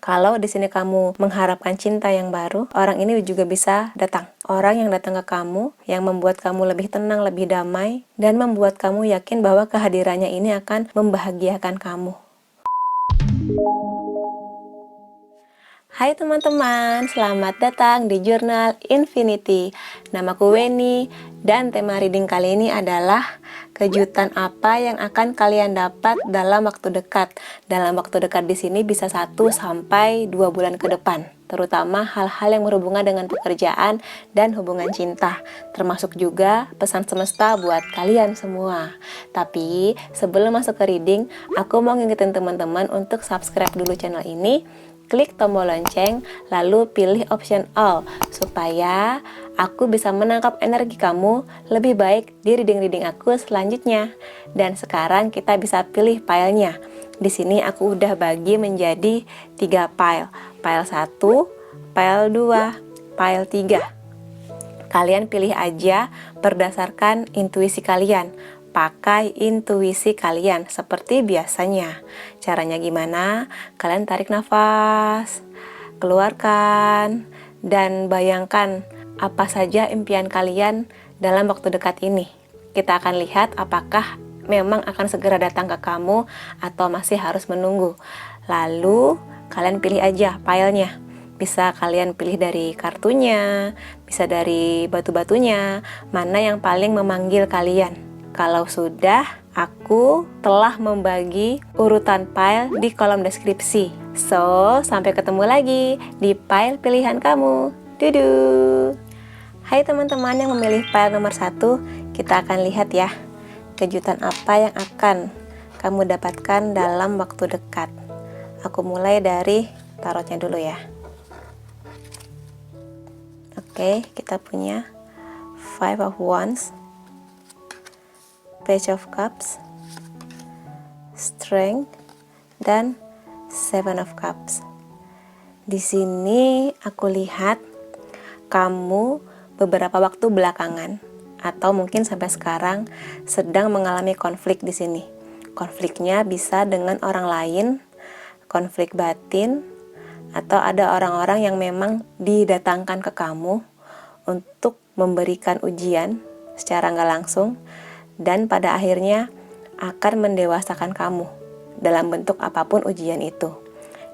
Kalau di sini kamu mengharapkan cinta yang baru, orang ini juga bisa datang. Orang yang datang ke kamu, yang membuat kamu lebih tenang, lebih damai, dan membuat kamu yakin bahwa kehadirannya ini akan membahagiakan kamu. Hai teman-teman, selamat datang di Jurnal Infinity. Namaku Weni, dan tema reading kali ini adalah kejutan apa yang akan kalian dapat dalam waktu dekat. Dalam waktu dekat di sini bisa 1 sampai 2 bulan ke depan, terutama hal-hal yang berhubungan dengan pekerjaan dan hubungan cinta, termasuk juga pesan semesta buat kalian semua. Tapi sebelum masuk ke reading, aku mau ngingetin teman-teman untuk subscribe dulu channel ini, klik tombol lonceng, lalu pilih option all, supaya aku bisa menangkap energi kamu lebih baik di reading-reading aku selanjutnya. Dan sekarang kita bisa pilih filenya. Di sini aku udah bagi menjadi 3 file. File 1, file 2, file 3. Kalian pilih aja berdasarkan intuisi kalian. Pakai intuisi kalian seperti biasanya. Caranya gimana? Kalian tarik nafas, keluarkan, dan bayangkan apa saja impian kalian dalam waktu dekat ini. Kita akan lihat apakah memang akan segera datang ke kamu atau masih harus menunggu. Lalu kalian pilih aja filenya. Bisa kalian pilih dari kartunya, bisa dari batu-batunya, mana yang paling memanggil kalian. Kalau sudah, aku telah membagi urutan file di kolom deskripsi. So, sampai ketemu lagi di file pilihan kamu. Dudu. Hai teman-teman yang memilih file nomor 1, kita akan lihat ya, kejutan apa yang akan kamu dapatkan dalam waktu dekat. Aku mulai dari tarotnya dulu ya. Oke, kita punya Five of Wands, Page of Cups, Strength, dan Seven of Cups. Di sini aku lihat kamu beberapa waktu belakangan atau mungkin sampai sekarang sedang mengalami konflik di sini. Konfliknya bisa dengan orang lain, konflik batin, atau ada orang-orang yang memang didatangkan ke kamu untuk memberikan ujian secara nggak langsung, dan pada akhirnya akan mendewasakan kamu dalam bentuk apapun ujian itu.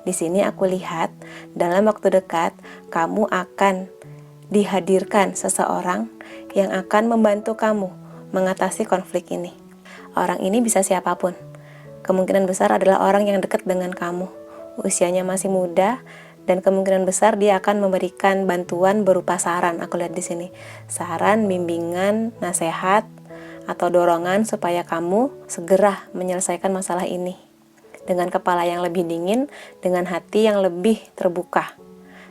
Di sini aku lihat dalam waktu dekat kamu akan dihadirkan seseorang yang akan membantu kamu mengatasi konflik ini. Orang ini bisa siapapun. Kemungkinan besar adalah orang yang dekat dengan kamu. Usianya masih muda, dan kemungkinan besar dia akan memberikan bantuan berupa saran. Aku lihat di sini, saran, bimbingan, nasihat, atau dorongan supaya kamu segera menyelesaikan masalah ini dengan kepala yang lebih dingin, dengan hati yang lebih terbuka,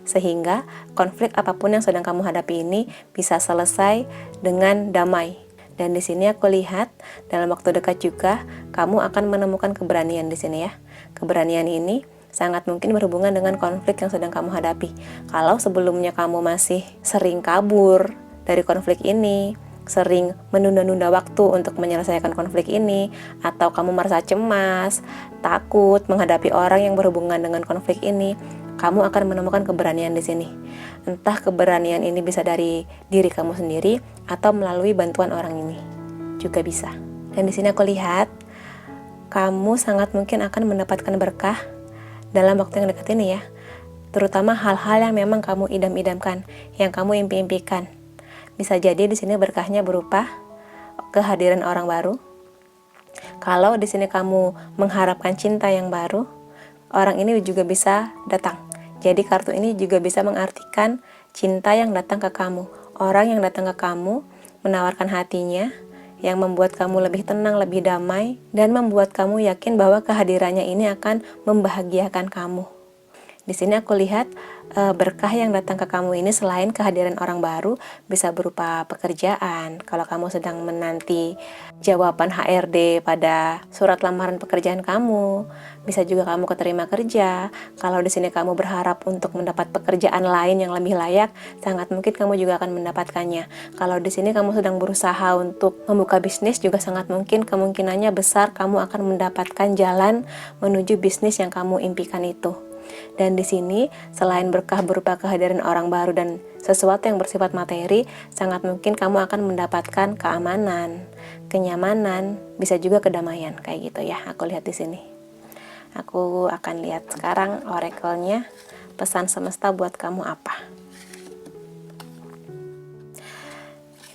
sehingga konflik apapun yang sedang kamu hadapi ini bisa selesai dengan damai. Dan di sini aku lihat dalam waktu dekat juga kamu akan menemukan keberanian di sini ya. Keberanian ini sangat mungkin berhubungan dengan konflik yang sedang kamu hadapi. Kalau sebelumnya kamu masih sering kabur dari konflik ini, sering menunda-nunda waktu untuk menyelesaikan konflik ini, atau kamu merasa cemas, takut menghadapi orang yang berhubungan dengan konflik ini, kamu akan menemukan keberanian di sini. Entah keberanian ini bisa dari diri kamu sendiri atau melalui bantuan orang ini juga bisa. Dan di sini aku lihat kamu sangat mungkin akan mendapatkan berkah dalam waktu yang dekat ini ya, terutama hal-hal yang memang kamu idam-idamkan, yang kamu impi-impikan. Bisa jadi di sini berkahnya berupa kehadiran orang baru. Kalau di sini kamu mengharapkan cinta yang baru, orang ini juga bisa datang. Jadi kartu ini juga bisa mengartikan cinta yang datang ke kamu. Orang yang datang ke kamu menawarkan hatinya, yang membuat kamu lebih tenang, lebih damai, dan membuat kamu yakin bahwa kehadirannya ini akan membahagiakan kamu. Di sini aku lihat berkah yang datang ke kamu ini selain kehadiran orang baru bisa berupa pekerjaan. Kalau kamu sedang menanti jawaban HRD pada surat lamaran pekerjaan kamu, bisa juga kamu keterima kerja. Kalau di sini kamu berharap untuk mendapat pekerjaan lain yang lebih layak, sangat mungkin kamu juga akan mendapatkannya. Kalau di sini kamu sedang berusaha untuk membuka bisnis, juga sangat mungkin kemungkinannya besar kamu akan mendapatkan jalan menuju bisnis yang kamu impikan itu. Dan di sini selain berkah berupa kehadiran orang baru dan sesuatu yang bersifat materi, sangat mungkin kamu akan mendapatkan keamanan, kenyamanan, bisa juga kedamaian kayak gitu ya. Aku lihat di sini. Aku akan lihat sekarang oracle-nya, pesan semesta buat kamu apa.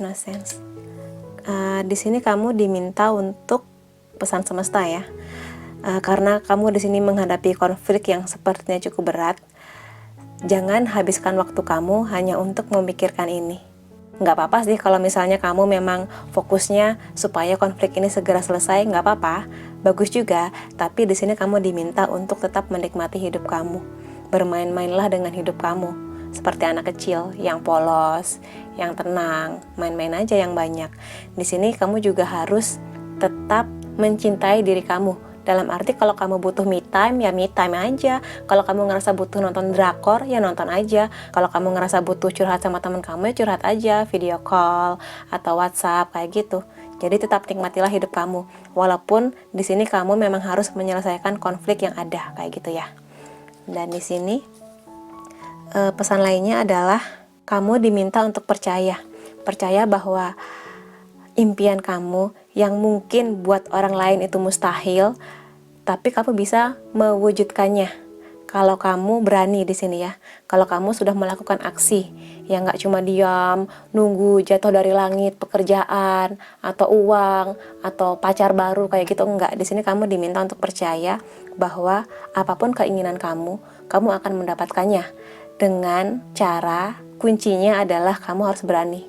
Innocence. Di sini kamu diminta untuk pesan semesta ya. Karena kamu di sini menghadapi konflik yang sepertinya cukup berat, jangan habiskan waktu kamu hanya untuk memikirkan ini. Nggak apa-apa sih kalau misalnya kamu memang fokusnya supaya konflik ini segera selesai, nggak apa-apa, bagus juga. Tapi di sini kamu diminta untuk tetap menikmati hidup kamu, bermain-mainlah dengan hidup kamu, seperti anak kecil yang polos, yang tenang, main-main aja yang banyak. Di sini kamu juga harus tetap mencintai diri kamu. Dalam arti kalau kamu butuh me time, ya me time aja. Kalau kamu ngerasa butuh nonton drakor, ya nonton aja. Kalau kamu ngerasa butuh curhat sama teman kamu, ya curhat aja, video call atau WhatsApp kayak gitu. Jadi tetap nikmatilah hidup kamu. Walaupun di sini kamu memang harus menyelesaikan konflik yang ada kayak gitu ya. Dan di sini pesan lainnya adalah kamu diminta untuk percaya. Percaya bahwa impian kamu yang mungkin buat orang lain itu mustahil, tapi kamu bisa mewujudkannya kalau kamu berani di sini ya. Kalau kamu sudah melakukan aksi yang nggak cuma diam nunggu jatuh dari langit pekerjaan atau uang atau pacar baru kayak gitu, enggak. Di sini kamu diminta untuk percaya bahwa apapun keinginan kamu akan mendapatkannya dengan cara kuncinya adalah kamu harus berani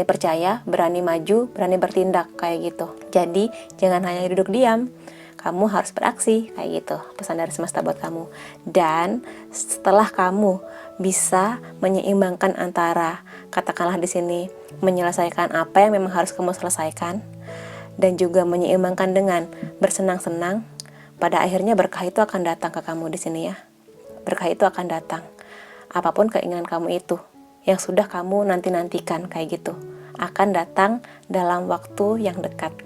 percaya, berani maju, berani bertindak kayak gitu. Jadi jangan hanya duduk diam, kamu harus beraksi kayak gitu. Pesan dari semesta buat kamu. Dan setelah kamu bisa menyeimbangkan antara, katakanlah di sini menyelesaikan apa yang memang harus kamu selesaikan dan juga menyeimbangkan dengan bersenang-senang, pada akhirnya berkah itu akan datang ke kamu di sini ya. Berkah itu akan datang. Apapun keinginan kamu itu yang sudah kamu nanti-nantikan kayak gitu akan datang dalam waktu yang dekat.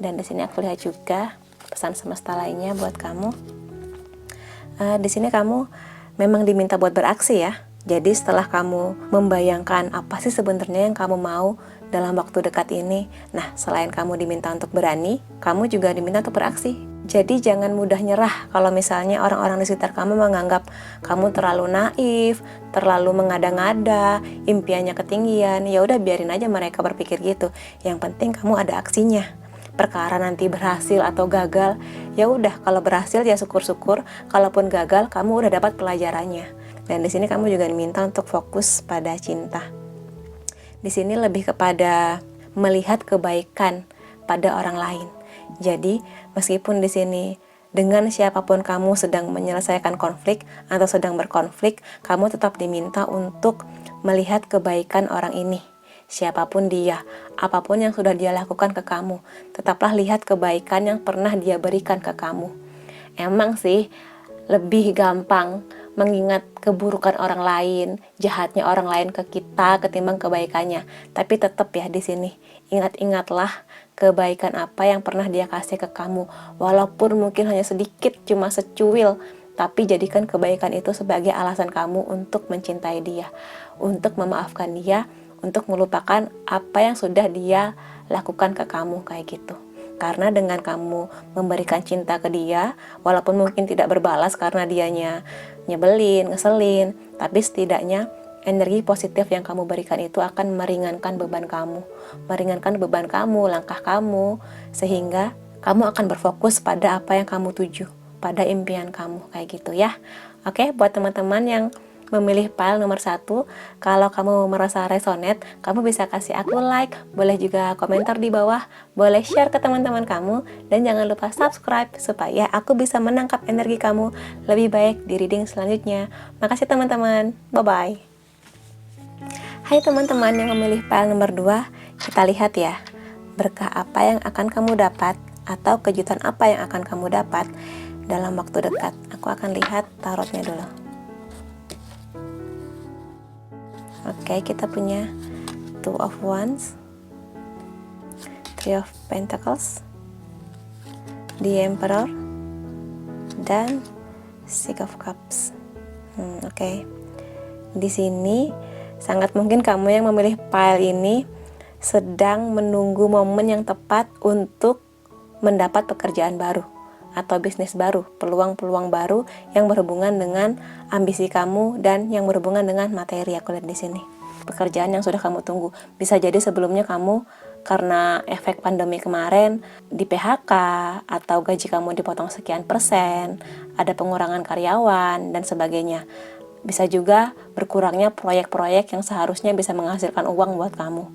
Dan di sini aku lihat juga pesan semesta lainnya buat kamu. Di sini kamu memang diminta buat beraksi ya. Jadi setelah kamu membayangkan apa sih sebenarnya yang kamu mau dalam waktu dekat ini, nah selain kamu diminta untuk berani, kamu juga diminta untuk beraksi. Jadi jangan mudah nyerah kalau misalnya orang-orang di sekitar kamu menganggap kamu terlalu naif, terlalu mengada-ngada, impiannya ketinggian. Ya udah biarin aja mereka berpikir gitu. Yang penting kamu ada aksinya. Perkara nanti berhasil atau gagal, ya udah kalau berhasil ya syukur-syukur, kalaupun gagal kamu udah dapat pelajarannya. Dan di sini kamu juga diminta untuk fokus pada cinta. Di sini lebih kepada melihat kebaikan pada orang lain. Jadi, meskipun di sini dengan siapapun kamu sedang menyelesaikan konflik atau sedang berkonflik, kamu tetap diminta untuk melihat kebaikan orang ini. Siapapun dia, apapun yang sudah dia lakukan ke kamu, tetaplah lihat kebaikan yang pernah dia berikan ke kamu. Emang sih lebih gampang mengingat keburukan orang lain, jahatnya orang lain ke kita ketimbang kebaikannya. Tapi tetap ya di sini, ingat-ingatlah kebaikan apa yang pernah dia kasih ke kamu. Walaupun mungkin hanya sedikit, cuma secuil, tapi jadikan kebaikan itu sebagai alasan kamu untuk mencintai dia, untuk memaafkan dia, untuk melupakan apa yang sudah dia lakukan ke kamu kayak gitu. Karena dengan kamu memberikan cinta ke dia, walaupun mungkin tidak berbalas karena dianya nyebelin, ngeselin, tapi setidaknya energi positif yang kamu berikan itu akan meringankan beban kamu, langkah kamu, sehingga kamu akan berfokus pada apa yang kamu tuju, pada impian kamu kayak gitu ya. Oke, buat teman-teman yang memilih file nomor 1, kalau kamu merasa resonate, kamu bisa kasih aku like, boleh juga komentar di bawah, boleh share ke teman-teman kamu, dan jangan lupa subscribe supaya aku bisa menangkap energi kamu lebih baik di reading selanjutnya. Makasih teman-teman, bye-bye. Hai teman-teman yang memilih file nomor 2, kita lihat ya, berkah apa yang akan kamu dapat atau kejutan apa yang akan kamu dapat dalam waktu dekat. Aku akan lihat tarotnya dulu. Oke, kita punya Two of Wands, Three of Pentacles, The Emperor, dan Six of Cups. Oke. Di sini sangat mungkin kamu yang memilih pile ini sedang menunggu momen yang tepat untuk mendapat pekerjaan baru atau bisnis baru, peluang-peluang baru yang berhubungan dengan ambisi kamu dan yang berhubungan dengan materi. Aku lihat di sini. Pekerjaan yang sudah kamu tunggu. Bisa jadi sebelumnya kamu karena efek pandemi kemarin di PHK atau gaji kamu dipotong sekian persen, ada pengurangan karyawan dan sebagainya. Bisa juga berkurangnya proyek-proyek yang seharusnya bisa menghasilkan uang buat kamu.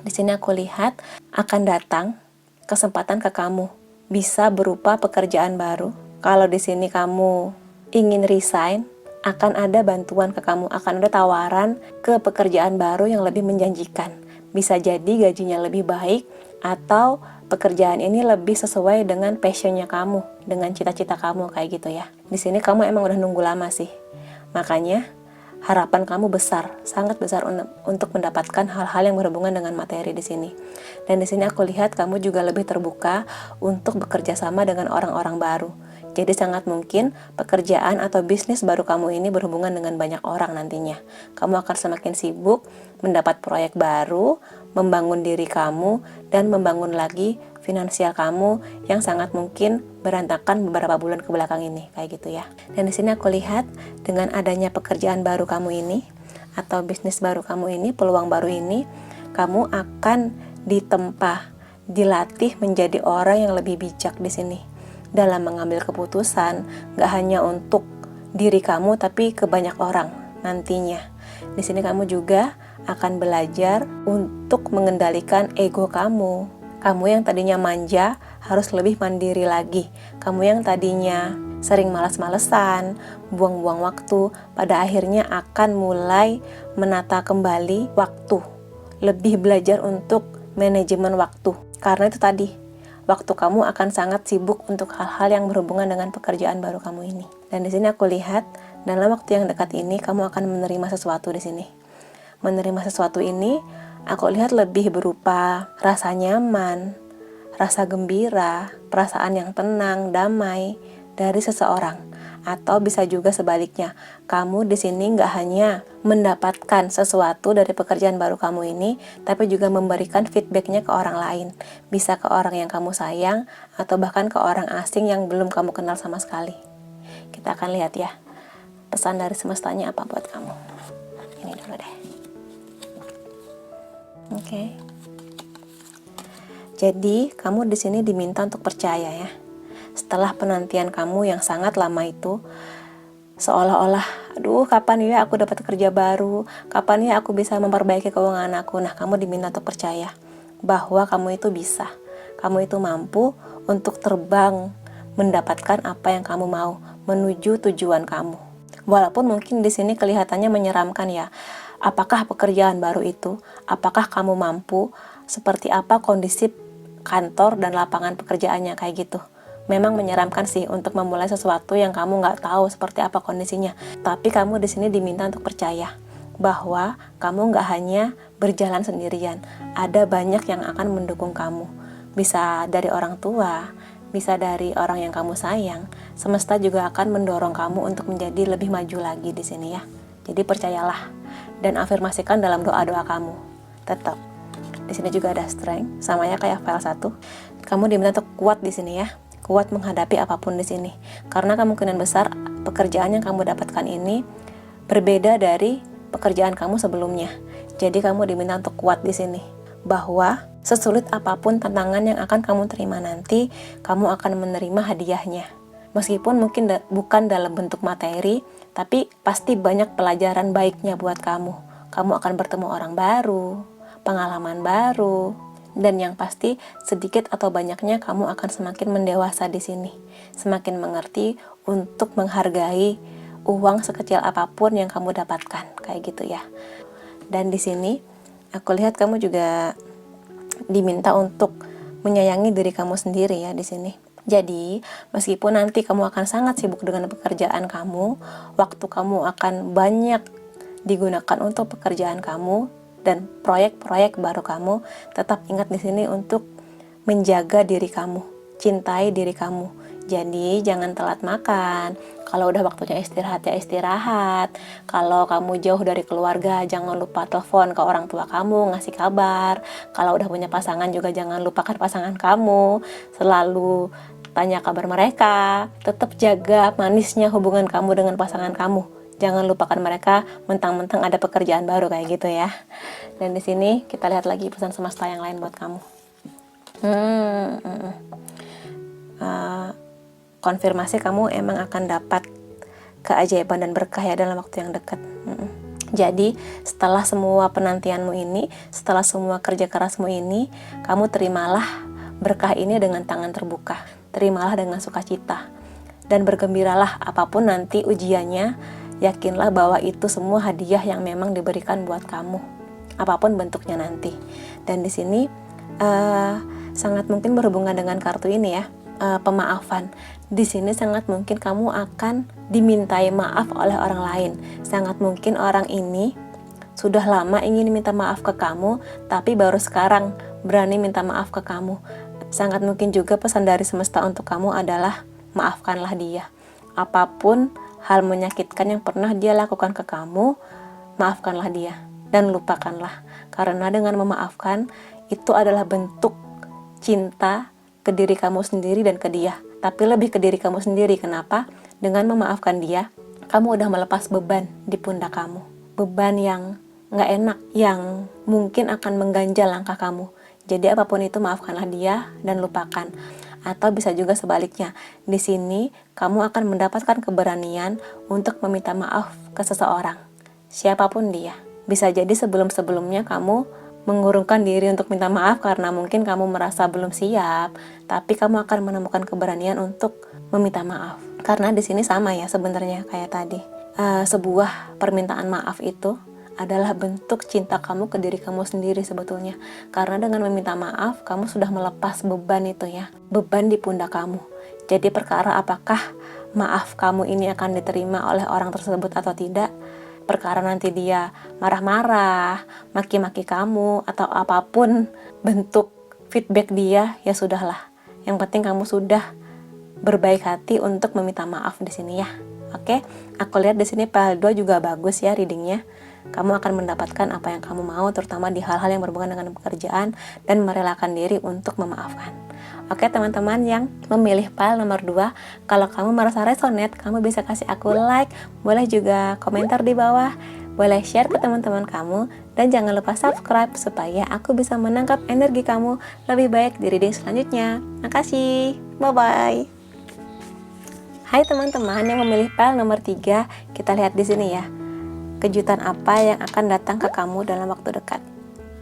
Di sini aku lihat akan datang kesempatan ke kamu. Bisa berupa pekerjaan baru. Kalau di sini kamu ingin resign, akan ada bantuan ke kamu, akan ada tawaran ke pekerjaan baru yang lebih menjanjikan. Bisa jadi gajinya lebih baik atau pekerjaan ini lebih sesuai dengan passionnya kamu, dengan cita-cita kamu kayak gitu ya. Di sini kamu emang udah nunggu lama sih. Makanya harapan kamu besar, sangat besar untuk mendapatkan hal-hal yang berhubungan dengan materi di sini. Dan di sini aku lihat kamu juga lebih terbuka untuk bekerja sama dengan orang-orang baru. Jadi sangat mungkin pekerjaan atau bisnis baru kamu ini berhubungan dengan banyak orang nantinya. Kamu akan semakin sibuk mendapat proyek baru, membangun diri kamu, dan membangun lagi finansial kamu yang sangat mungkin berantakan beberapa bulan ke belakang ini, kayak gitu ya. Dan di sini aku lihat dengan adanya pekerjaan baru kamu ini atau bisnis baru kamu ini, peluang baru ini, kamu akan ditempa, dilatih menjadi orang yang lebih bijak di sini dalam mengambil keputusan, gak hanya untuk diri kamu tapi ke banyak orang nantinya. Di sini kamu juga akan belajar untuk mengendalikan ego kamu. Kamu yang tadinya manja harus lebih mandiri lagi. Kamu yang tadinya sering malas-malesan, buang-buang waktu, pada akhirnya akan mulai menata kembali waktu. Lebih belajar untuk manajemen waktu. Karena itu tadi, waktu kamu akan sangat sibuk untuk hal-hal yang berhubungan dengan pekerjaan baru kamu ini. Dan di sini aku lihat dalam waktu yang dekat ini kamu akan menerima sesuatu di sini. Menerima sesuatu ini aku lihat lebih berupa rasa nyaman, rasa gembira, perasaan yang tenang, damai dari seseorang. Atau bisa juga sebaliknya, kamu di sini nggak hanya mendapatkan sesuatu dari pekerjaan baru kamu ini, tapi juga memberikan feedbacknya ke orang lain. Bisa ke orang yang kamu sayang, atau bahkan ke orang asing yang belum kamu kenal sama sekali. Kita akan lihat ya, pesan dari semestanya apa buat kamu. Ini dulu deh. Oke. Jadi, kamu di sini diminta untuk percaya ya. Setelah penantian kamu yang sangat lama itu, seolah-olah, aduh kapan ya aku dapat kerja baru, kapan ya aku bisa memperbaiki keuangan aku. Nah, kamu diminta untuk percaya bahwa kamu itu bisa, kamu itu mampu untuk terbang, mendapatkan apa yang kamu mau, menuju tujuan kamu. Walaupun mungkin di sini kelihatannya menyeramkan ya, apakah pekerjaan baru itu, apakah kamu mampu, seperti apa kondisi kantor dan lapangan pekerjaannya kayak gitu. Memang menyeramkan sih untuk memulai sesuatu yang kamu nggak tahu seperti apa kondisinya. Tapi kamu di sini diminta untuk percaya bahwa kamu nggak hanya berjalan sendirian. Ada banyak yang akan mendukung kamu. Bisa dari orang tua, bisa dari orang yang kamu sayang. Semesta juga akan mendorong kamu untuk menjadi lebih maju lagi di sini ya. Jadi percayalah dan afirmasikan dalam doa-doa kamu. Tetap. Di sini juga ada strength, sama ya kayak file 1. Kamu diminta untuk kuat di sini ya. Kuat menghadapi apapun di sini. Karena kemungkinan besar pekerjaan yang kamu dapatkan ini berbeda dari pekerjaan kamu sebelumnya. Jadi kamu diminta untuk kuat di sini. Bahwa sesulit apapun tantangan yang akan kamu terima nanti, kamu akan menerima hadiahnya. Meskipun mungkin bukan dalam bentuk materi, tapi pasti banyak pelajaran baiknya buat kamu. Kamu akan bertemu orang baru, pengalaman baru, dan yang pasti sedikit atau banyaknya kamu akan semakin mendewasa di sini, semakin mengerti untuk menghargai uang sekecil apapun yang kamu dapatkan, kayak gitu ya. Dan di sini aku lihat kamu juga diminta untuk menyayangi diri kamu sendiri ya di sini. Jadi meskipun nanti kamu akan sangat sibuk dengan pekerjaan kamu, waktu kamu akan banyak digunakan untuk pekerjaan kamu dan proyek-proyek baru kamu, tetap ingat di sini untuk menjaga diri kamu, cintai diri kamu. Jadi jangan telat makan. Kalau udah waktunya istirahat ya istirahat. Kalau kamu jauh dari keluarga, jangan lupa telepon ke orang tua kamu, ngasih kabar. Kalau udah punya pasangan juga jangan lupakan pasangan kamu. Selalu tanya kabar mereka. Tetap jaga manisnya hubungan kamu dengan pasangan kamu. Jangan lupakan mereka mentang-mentang ada pekerjaan baru kayak gitu ya. Dan di sini kita lihat lagi pesan semesta yang lain buat kamu. Konfirmasi kamu emang akan dapat keajaiban dan berkah ya dalam waktu yang dekat. Jadi setelah semua penantianmu ini, setelah semua kerja kerasmu ini, kamu terimalah berkah ini dengan tangan terbuka. Terimalah dengan sukacita. Dan bergembiralah apapun nanti ujiannya, yakinlah bahwa itu semua hadiah yang memang diberikan buat kamu. Apapun bentuknya nanti. Dan di sini sangat mungkin berhubungan dengan kartu ini ya. Pemaafan. Di sini sangat mungkin kamu akan dimintai maaf oleh orang lain. Sangat mungkin orang ini sudah lama ingin minta maaf ke kamu, tapi baru sekarang berani minta maaf ke kamu. Sangat mungkin juga pesan dari semesta untuk kamu adalah maafkanlah dia. Apapun hal menyakitkan yang pernah dia lakukan ke kamu, maafkanlah dia dan lupakanlah. Karena dengan memaafkan itu adalah bentuk cinta ke diri kamu sendiri dan ke dia. Tapi lebih ke diri kamu sendiri. Kenapa? Dengan memaafkan dia, kamu udah melepas beban di pundak kamu. Beban yang gak enak, yang mungkin akan mengganjal langkah kamu. Jadi apapun itu maafkanlah dia dan lupakan. Atau bisa juga sebaliknya. Di sini kamu akan mendapatkan keberanian untuk meminta maaf ke seseorang. Siapapun dia. Bisa jadi sebelum-sebelumnya kamu mengurungkan diri untuk minta maaf karena mungkin kamu merasa belum siap, tapi kamu akan menemukan keberanian untuk meminta maaf. Karena di sini sama ya sebenarnya kayak tadi. Sebuah permintaan maaf itu adalah bentuk cinta kamu ke diri kamu sendiri sebetulnya. Karena dengan meminta maaf, kamu sudah melepas beban itu ya. Beban di pundak kamu. Jadi perkara apakah maaf kamu ini akan diterima oleh orang tersebut atau tidak, perkara nanti dia marah-marah, maki-maki kamu, atau apapun bentuk feedback dia, ya sudahlah. Yang penting kamu sudah berbaik hati untuk meminta maaf di sini ya. Oke, aku lihat di sini PL2 juga bagus ya readingnya. Kamu akan mendapatkan apa yang kamu mau, terutama di hal-hal yang berhubungan dengan pekerjaan dan merelakan diri untuk memaafkan. Oke teman-teman yang memilih file nomor 2, kalau kamu merasa resonate, kamu bisa kasih aku like, boleh juga komentar di bawah, boleh share ke teman-teman kamu, dan jangan lupa subscribe supaya aku bisa menangkap energi kamu lebih baik di reading selanjutnya. Makasih, bye-bye. Hai teman-teman yang memilih file nomor 3, kita lihat di sini ya. Kejutan apa yang akan datang ke kamu dalam waktu dekat?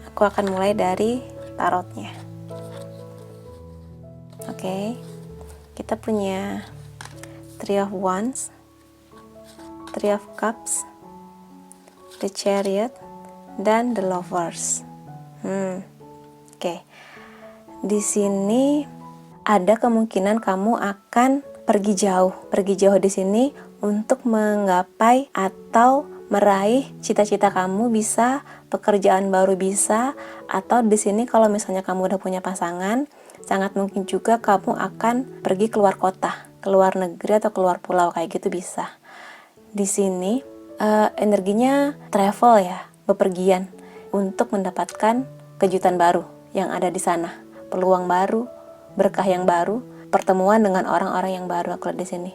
Aku akan mulai dari tarotnya. Oke, kita punya Three of Wands, Three of Cups, The Chariot, dan The Lovers. Oke, di sini ada kemungkinan kamu akan pergi jauh di sini untuk menggapai atau meraih cita-cita kamu, bisa pekerjaan baru bisa, atau di sini kalau misalnya kamu udah punya pasangan, sangat mungkin juga kamu akan pergi keluar kota, keluar negeri atau keluar pulau kayak gitu bisa. Di sini energinya travel ya, bepergian untuk mendapatkan kejutan baru yang ada di sana, peluang baru, berkah yang baru, pertemuan dengan orang-orang yang baru aku lihat di sini.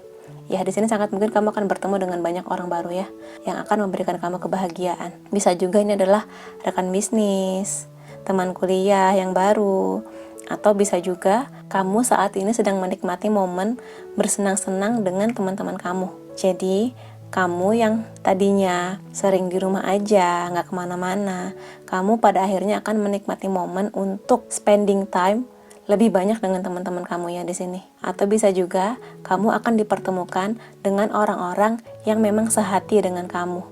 Ya, di sini sangat mungkin kamu akan bertemu dengan banyak orang baru ya, yang akan memberikan kamu kebahagiaan. Bisa juga ini adalah rekan bisnis, teman kuliah yang baru, atau bisa juga kamu saat ini sedang menikmati momen bersenang-senang dengan teman-teman kamu. Jadi, kamu yang tadinya sering di rumah aja, nggak kemana-mana, kamu pada akhirnya akan menikmati momen untuk spending time lebih banyak dengan teman-teman kamu ya di sini. Atau bisa juga kamu akan dipertemukan dengan orang-orang yang memang sehati dengan kamu,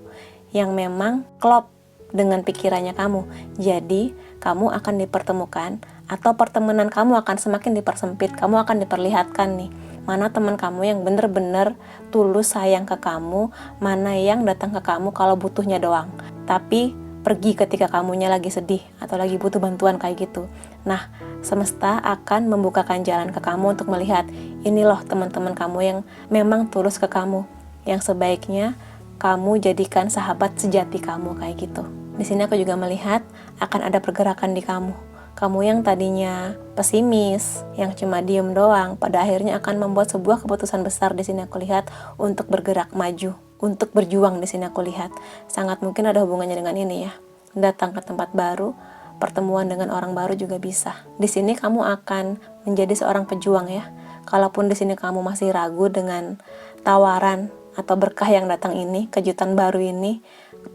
yang memang klop dengan pikirannya kamu. Jadi kamu akan dipertemukan atau pertemanan kamu akan semakin dipersempit. Kamu akan diperlihatkan nih mana teman kamu yang benar-benar tulus sayang ke kamu, mana yang datang ke kamu kalau butuhnya doang. Tapi pergi ketika kamunya lagi sedih atau lagi butuh bantuan kayak gitu. Nah, semesta akan membukakan jalan ke kamu untuk melihat, ini loh teman-teman kamu yang memang tulus ke kamu, yang sebaiknya kamu jadikan sahabat sejati kamu kayak gitu. Di sini aku juga melihat akan ada pergerakan di kamu. Kamu yang tadinya pesimis, yang cuma diem doang, pada akhirnya akan membuat sebuah keputusan besar di sini aku lihat untuk bergerak maju, untuk berjuang di sini aku lihat. Sangat mungkin ada hubungannya dengan ini ya. Datang ke tempat baru, pertemuan dengan orang baru juga bisa. Di sini kamu akan menjadi seorang pejuang ya. Kalaupun di sini kamu masih ragu dengan tawaran atau berkah yang datang ini, kejutan baru ini,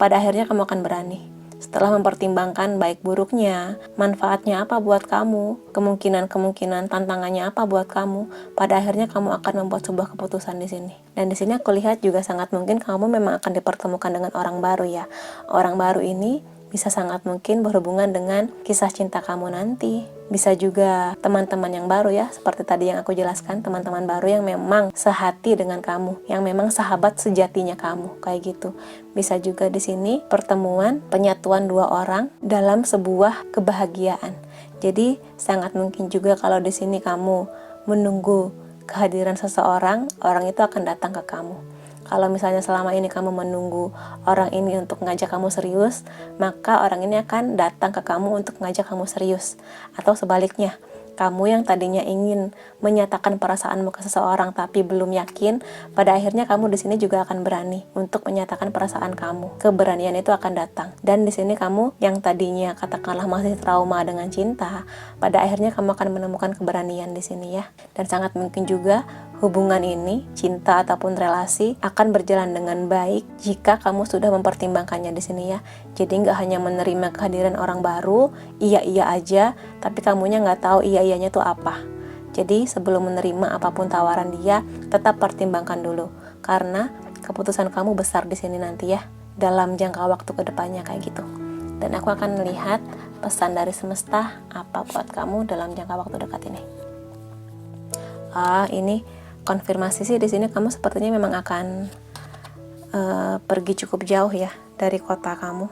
pada akhirnya kamu akan berani. Setelah mempertimbangkan baik buruknya, manfaatnya apa buat kamu, kemungkinan-kemungkinan tantangannya apa buat kamu, pada akhirnya kamu akan membuat sebuah keputusan di sini. Dan di sini aku lihat juga sangat mungkin kamu memang akan dipertemukan dengan orang baru ya. Orang baru ini bisa sangat mungkin berhubungan dengan kisah cinta kamu nanti. Bisa juga teman-teman yang baru ya, seperti tadi yang aku jelaskan, teman-teman baru yang memang sehati dengan kamu, yang memang sahabat sejatinya kamu, kayak gitu. Bisa juga di sini pertemuan, penyatuan dua orang dalam sebuah kebahagiaan. Jadi sangat mungkin juga kalau di sini kamu menunggu kehadiran seseorang, orang itu akan datang ke kamu. Kalau misalnya selama ini kamu menunggu orang ini untuk ngajak kamu serius, maka orang ini akan datang ke kamu untuk ngajak kamu serius. Atau sebaliknya, kamu yang tadinya ingin menyatakan perasaanmu ke seseorang tapi belum yakin, pada akhirnya kamu di sini juga akan berani untuk menyatakan perasaan kamu. Keberanian itu akan datang. Dan di sini kamu yang tadinya katakanlah masih trauma dengan cinta, pada akhirnya kamu akan menemukan keberanian di sini ya. Dan sangat mungkin juga hubungan ini, cinta ataupun relasi, akan berjalan dengan baik jika kamu sudah mempertimbangkannya di sini ya. Jadi nggak hanya menerima kehadiran orang baru, iya-iya aja, tapi kamunya nggak tahu iya-iyanya itu apa. Jadi sebelum menerima apapun tawaran dia, tetap pertimbangkan dulu. Karena keputusan kamu besar di sini nanti ya, dalam jangka waktu kedepannya kayak gitu. Dan aku akan melihat pesan dari semesta apa buat kamu dalam jangka waktu dekat ini. Ini konfirmasi sih di sini kamu sepertinya memang akan pergi cukup jauh ya dari kota kamu.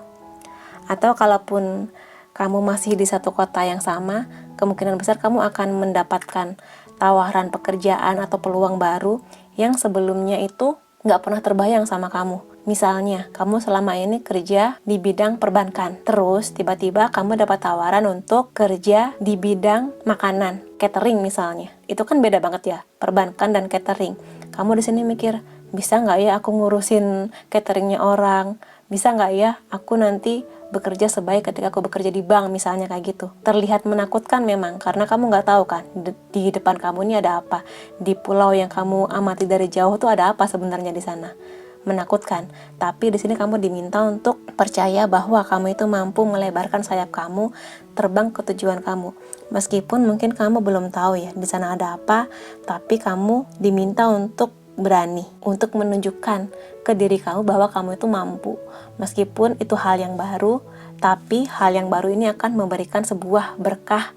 Atau kalaupun kamu masih di satu kota yang sama, kemungkinan besar kamu akan mendapatkan tawaran pekerjaan atau peluang baru yang sebelumnya itu nggak pernah terbayang sama kamu. Misalnya, kamu selama ini kerja di bidang perbankan, terus tiba-tiba kamu dapat tawaran untuk kerja di bidang makanan, catering misalnya. Itu kan beda banget ya, perbankan dan catering. Kamu di sini mikir, bisa nggak ya aku ngurusin cateringnya orang? Bisa nggak ya aku nanti bekerja sebaik ketika aku bekerja di bank misalnya kayak gitu. Terlihat menakutkan memang, karena kamu nggak tahu kan di depan kamu ini ada apa. Di pulau yang kamu amati dari jauh tuh ada apa sebenarnya di sana. Menakutkan, tapi di sini kamu diminta untuk percaya bahwa kamu itu mampu melebarkan sayap kamu terbang ke tujuan kamu. Meskipun mungkin kamu belum tahu ya di sana ada apa, tapi kamu diminta untuk berani, untuk menunjukkan ke diri kamu bahwa kamu itu mampu. Meskipun itu hal yang baru, tapi hal yang baru ini akan memberikan sebuah berkah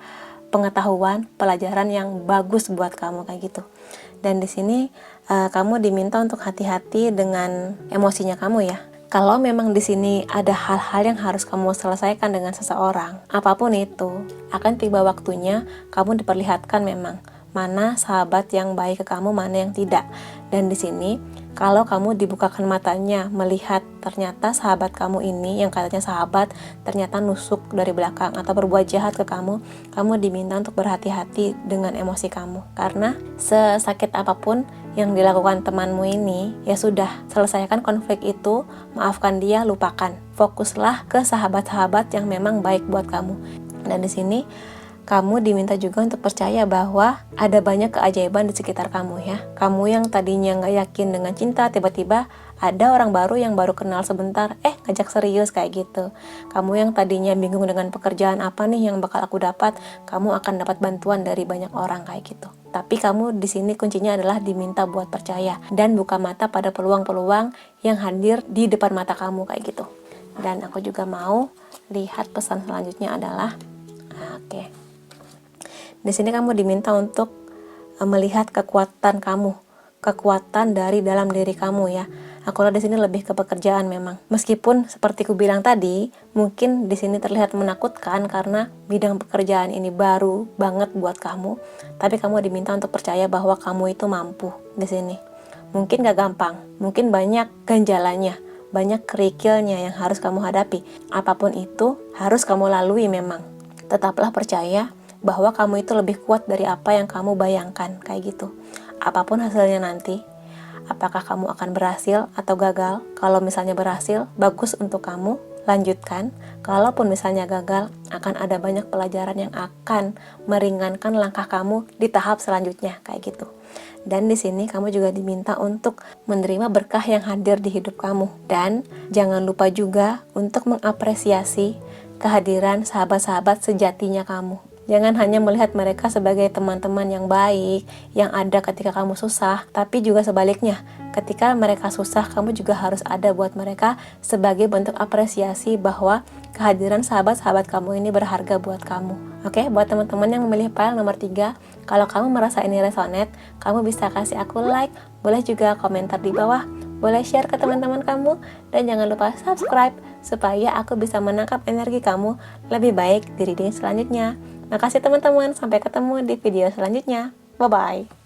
pengetahuan, pelajaran yang bagus buat kamu kayak gitu. Dan di sini kamu diminta untuk hati-hati dengan emosinya kamu ya. Kalau memang di sini ada hal-hal yang harus kamu selesaikan dengan seseorang, apapun itu, akan tiba waktunya kamu diperlihatkan memang mana sahabat yang baik ke kamu, mana yang tidak. Dan di sini kalau kamu dibukakan matanya melihat ternyata sahabat kamu ini yang katanya sahabat ternyata nusuk dari belakang atau berbuat jahat ke kamu, kamu diminta untuk berhati-hati dengan emosi kamu. Karena sesakit apapun yang dilakukan temanmu ini, ya sudah, selesaikan konflik itu, maafkan dia, lupakan. Fokuslah ke sahabat-sahabat yang memang baik buat kamu. Dan di sini kamu diminta juga untuk percaya bahwa ada banyak keajaiban di sekitar kamu ya. Kamu yang tadinya nggak yakin dengan cinta, tiba-tiba ada orang baru yang baru kenal sebentar, ngajak serius kayak gitu. Kamu yang tadinya bingung dengan pekerjaan apa nih yang bakal aku dapat, kamu akan dapat bantuan dari banyak orang kayak gitu. Tapi kamu di sini kuncinya adalah diminta buat percaya dan buka mata pada peluang-peluang yang hadir di depan mata kamu kayak gitu. Dan aku juga mau lihat pesan selanjutnya adalah, di sini kamu diminta untuk melihat kekuatan kamu, kekuatan dari dalam diri kamu ya. Aku lihat di sini lebih ke pekerjaan memang. Meskipun seperti ku bilang tadi, mungkin di sini terlihat menakutkan karena bidang pekerjaan ini baru banget buat kamu, tapi kamu diminta untuk percaya bahwa kamu itu mampu di sini. Mungkin gak gampang, mungkin banyak ganjalanya, banyak kerikilnya yang harus kamu hadapi. Apapun itu harus kamu lalui memang. Tetaplah percaya bahwa kamu itu lebih kuat dari apa yang kamu bayangkan, kayak gitu. Apapun hasilnya nanti, apakah kamu akan berhasil atau gagal? Kalau misalnya berhasil, bagus untuk kamu, lanjutkan. Kalaupun misalnya gagal, akan ada banyak pelajaran yang akan meringankan langkah kamu di tahap selanjutnya, kayak gitu. Dan di sini kamu juga diminta untuk menerima berkah yang hadir di hidup kamu. Dan jangan lupa juga untuk mengapresiasi kehadiran sahabat-sahabat sejatinya kamu. Jangan hanya melihat mereka sebagai teman-teman yang baik, yang ada ketika kamu susah, tapi juga sebaliknya. Ketika mereka susah, kamu juga harus ada buat mereka sebagai bentuk apresiasi bahwa kehadiran sahabat-sahabat kamu ini berharga buat kamu. Oke, buat teman-teman yang memilih file nomor 3, kalau kamu merasa ini resonate, kamu bisa kasih aku like, boleh juga komentar di bawah, boleh share ke teman-teman kamu, dan jangan lupa subscribe supaya aku bisa menangkap energi kamu lebih baik di reading selanjutnya. Makasih teman-teman, sampai ketemu di video selanjutnya. Bye-bye.